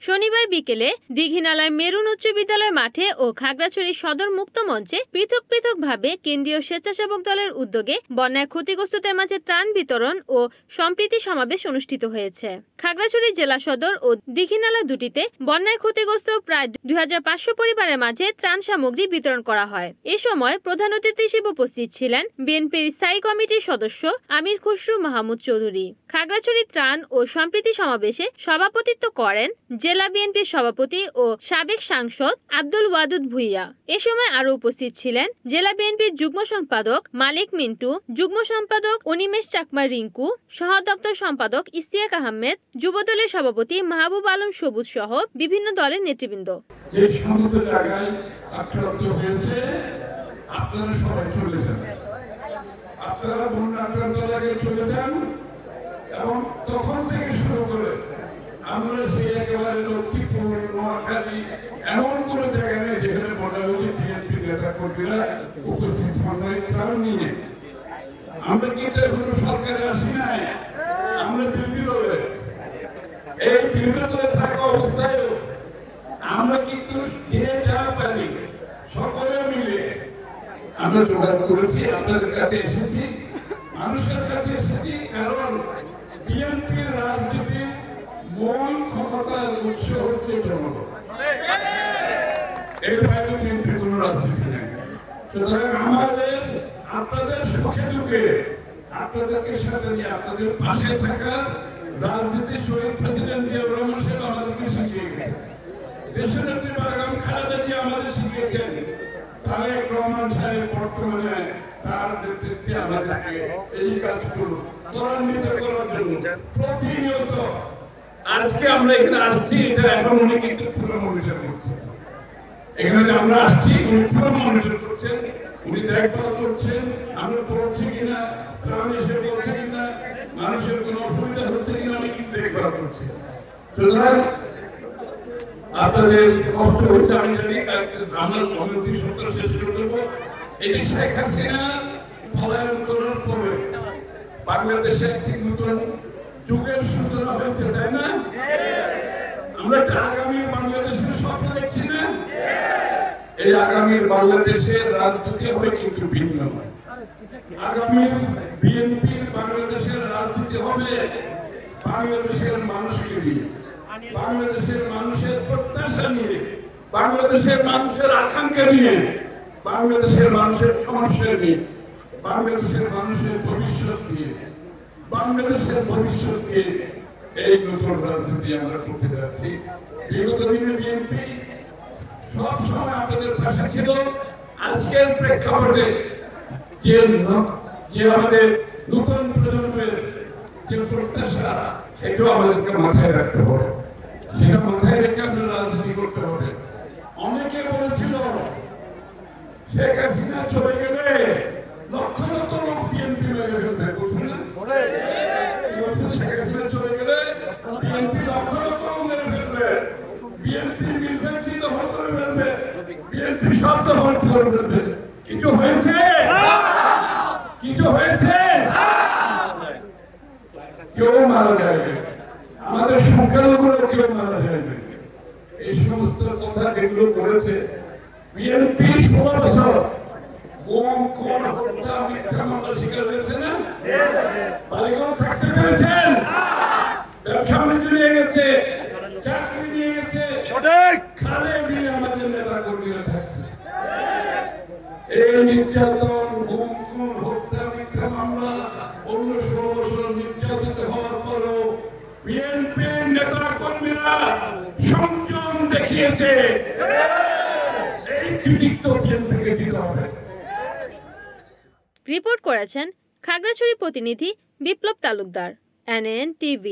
শনিবার বিকেলে দীঘিনালার মেরুন উচ্চ বিদ্যালয় মাঠে ও খাগড়াছড়ি সদর মুক্ত মঞ্চে পৃথক পৃথকভাবে কেন্দ্রীয় স্বেচ্ছাসেবক দলের উদ্যোগে বন্যায় ক্ষতিগ্রস্তদের মাঝে ত্রাণ বিতরণ ও সম্প্রীতি সমাবেশ অনুষ্ঠিত হয়েছে। খাগড়াছড়ি জেলা সদর ও দীঘিনালা দুটিতে বন্যায় ক্ষতিগ্রস্ত প্রায় 2500 পরিবারের মাঝে ত্রাণ সামগ্রী বিতরণ করা হয়। এ সময় প্রধান অতিথি হিসেবে উপস্থিত ছিলেন বিএনপির স্থায়ী কমিটির সদস্য আমির খসরু মাহমুদ চৌধুরী। খাগড়াছড়ি ত্রাণ ও সম্প্রীতি সমাবেশে সভাপতিত্ব করেন জেলা বিএনপির সভাপতি ও সাবেক সাংসদ আব্দুল ওয়াদুদ ভুইয়া। এ সময় আরো উপস্থিত ছিলেন জেলা বিএনপির যুগ্ম সম্পাদক মালিক মিন্টু, যুগ্ম সম্পাদক অনিমেষ চাকমা রিঙ্কু, সহ দপ্তর সম্পাদক ইস্তিয়াক আহমেদ, যুবদলের সভাপতি মাহবুব আলম সবুজ সহ বিভিন্ন দলের নেতৃবৃন্দ। যে সমস্ত জায়গায় আক্রান্ত হয়েছে আপনারা সবাই চলে যান, আপনারা বন্যা আক্রান্ত জায়গায় চলে যান এবং তখন থেকে শুরু করে আমরা সেই একেবারে লক্ষ্মীপুর, নোয়াখালী এমন কোন জায়গা নেই যেখানে বলা হয়েছে বিএনপি নেতা কর্মীরা উপস্থিত হন ত্রাণ নিয়ে। আমরা কিন্তু এখনো সরকারে আসি নাই, আমরা বিরোধী দলে। এই বিরোধী দলে থাকা অবস্থায় আমরা কিন্তু যে যা পারি সকলে মিলে আমরা জোগাড় করেছি, আপনাদের কাছে এসেছি, মানুষের কাছে এসেছি। কারণ বিএনপির রাজনীতির মূল ক্ষমতার উৎস হচ্ছে জনগণ, এর বাইরে বিএনপির কোন রাজনীতি নেই। সুতরাং আমাদের আপনাদের সুখে দুঃখে আপনাদেরকে সাথে নিয়ে আপনাদের পাশে থাকা রাজনীতি শহীদ প্রেসিডেন্ট জিয়াউর রহমান সাহেব আমাদেরকে শিখিয়ে গেছেন, দেশনেত্রী বেগম খালেদা জিয়া আমাদের শিখিয়েছেন, তারেক রহমান সাহেব বর্তমানে তার নেতৃত্বে আমাদেরকে এই কাজগুলো ত্বরান্বিত করার জন্য প্রতিনিয়ত। আজকে আমরা এখানে আসছি, এটা এখন উনি কিন্তু পুরো মনিটর করছেন। এখানে যে আমরা আসছি উনি পুরো মনিটর করছেন, উনি দেখভাল করছেন আমরা পড়ছি কিনা, প্রাণ এসে পড়ছে কিনা, মানুষের কোনো অসুবিধা হচ্ছে কিনা, উনি কিন্তু দেখভাল করছেন। সুতরাং আপনাদের কষ্ট হচ্ছে আমি জানি, আমরা অনৈতিক সূত্র শেষ করে দেবো। এটি শেখ হাসিনা পলায়ন করার পরে বাংলাদেশে একটি নতুন যুগের সূচনা হয়েছে, তাই না? আমরা একটা আগামী বাংলাদেশের স্বপ্ন দেখছি না? এই আগামীর বাংলাদেশের রাজনীতি হবে কিন্তু ভিন্ন। আগামী বিএনপির বাংলাদেশের রাজনীতি হবে বাংলাদেশের মানুষকে নিয়ে, বাংলাদেশের মানুষের প্রত্যাশা নিয়ে, বাংলাদেশের মানুষের আকাঙ্ক্ষা নিয়ে, বাংলাদেশের মানুষের সমস্যা নিয়ে, বাংলাদেশের মানুষের ভবিষ্যৎ নিয়ে, বাংলাদেশের ভবিষ্যৎ নিয়ে এই নতুন রাজনীতি আমরা করতে যাচ্ছি। বিগত দিনে বিএনপি সব সময় আপনাদের ভাষা ছিল। আজকের প্রেক্ষাপটে যে আমাদের নতুন প্রজন্মের যে প্রত্যাশা, সেটাও আমাদেরকে মাথায় রাখতে হবে, সেটা মাথায় রেখে আমরা রাজনীতি করতে হবে। অনেকে বলেছিল শেখ হাসিনা চলে গেলে লক্ষ লক্ষ লোক বিএনপি মেরে ফেলবে, বলছে না? শেখ হাসিনা চলে গেলে বিএনপি লক্ষ লক্ষ মেরে ফেলবে, বিএনপি মিলফ্যাক্টরি দখল করে ফেলবে, বিএনপি সব দখল করে ফেলবে। কিছু হয়েছে? কিছু হয়েছে? কেউ মারা যাবে, আমাদের সংখ্যালঘুরা কেউ মারা যাবে। এই সমস্ত কথা যেগুলো করেছে বিএনপি 16 বছর গুম, খুন, হত্যা, মিথ্যা মামলার শিকার হয়েছে না? বাড়িঘর থাকতে পেরেছেন, ব্যবসা বাণিজ্য নিয়ে গেছে, চাকরি নিয়ে গেছে, খালে নিয়ে আমাদের নেতা কর্মীরা থাকছে। এই নির্যাতন, গুম, খুন, হত্যা, মিথ্যা মামলা, অন্য 16 বছর নির্যাতিত হওয়ার পরও বিএনপির নেতা কর্মীরা সংযম দেখিয়েছে। এই কৃতিত্ব বিএনপিকে দিতে হবে। রিপোর্ট করেছেন খাগড়াছড়ি প্রতিনিধি বিপ্লব তালুকদার, NN TV।